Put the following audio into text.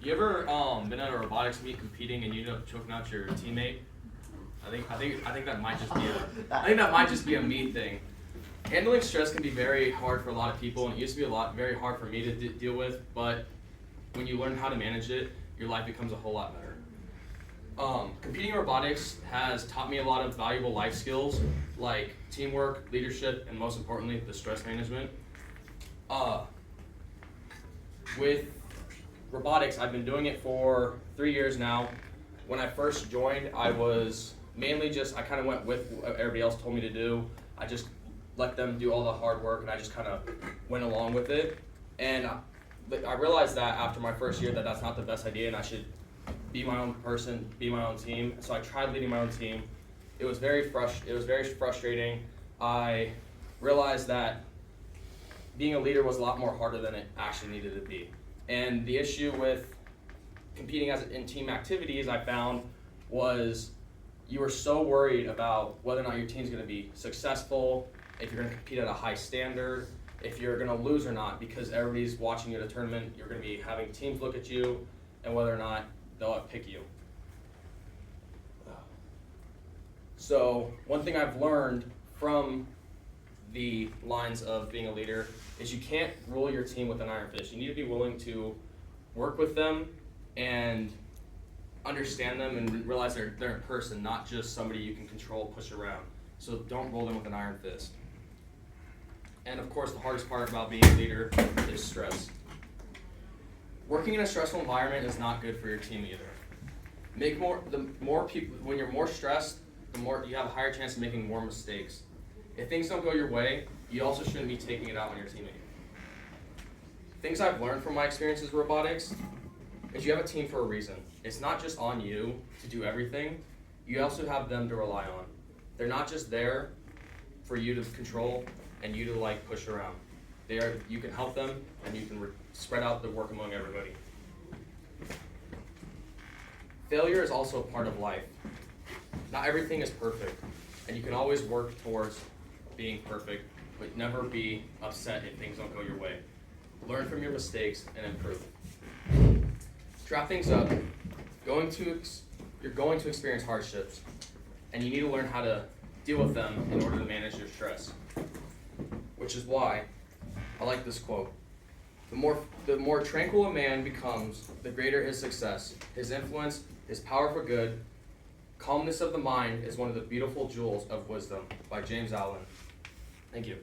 You ever been at a robotics meet competing and you end up choking out your teammate? I think that might just be a me thing. Handling stress can be very hard for a lot of people, and it used to be very hard for me to deal with. But when you learn how to manage it, your life becomes a whole lot better. Competing in robotics has taught me a lot of valuable life skills like teamwork, leadership, and most importantly, the stress management. With robotics, I've been doing it for 3 years now. When I first joined, I was mainly I kind of went with what everybody else told me to do. I just let them do all the hard work, and I just kind of went along with it. And I realized that after my first year that that's not the best idea, and I should be my own person, be my own team. So I tried leading my own team. It was very frustrating. I realized that being a leader was a lot more harder than it actually needed to be. And the issue with competing in team activities, I found, was you were so worried about whether or not your team's going to be successful, if you're going to compete at a high standard, if you're going to lose or not, because everybody's watching you at a tournament. You're going to be having teams look at you and whether or not they'll pick you. So one thing I've learned from the lines of being a leader is you can't rule your team with an iron fist. You need to be willing to work with them and understand them and realize they're a person, not just somebody you can control, push around. So don't rule them with an iron fist. And of course, the hardest part about being a leader is stress. Working in a stressful environment is not good for your team either. When you're more stressed, the more you have a higher chance of making more mistakes. If things don't go your way, you also shouldn't be taking it out on your teammate. Things I've learned from my experiences with robotics is you have a team for a reason. It's not just on you to do everything. You also have them to rely on. They're not just there for you to control and you to push around. You can help them and you can spread out the work among everybody. Failure is also a part of life. Not everything is perfect, and you can always work towards being perfect, but never be upset if things don't go your way. Learn from your mistakes and improve. To wrap things up, you're going to experience hardships, and you need to learn how to deal with them in order to manage your stress. Which is why I like this quote. The more tranquil a man becomes, the greater his success, his influence, his power for good. Calmness of the mind is one of the beautiful jewels of wisdom, by James Allen. Thank you.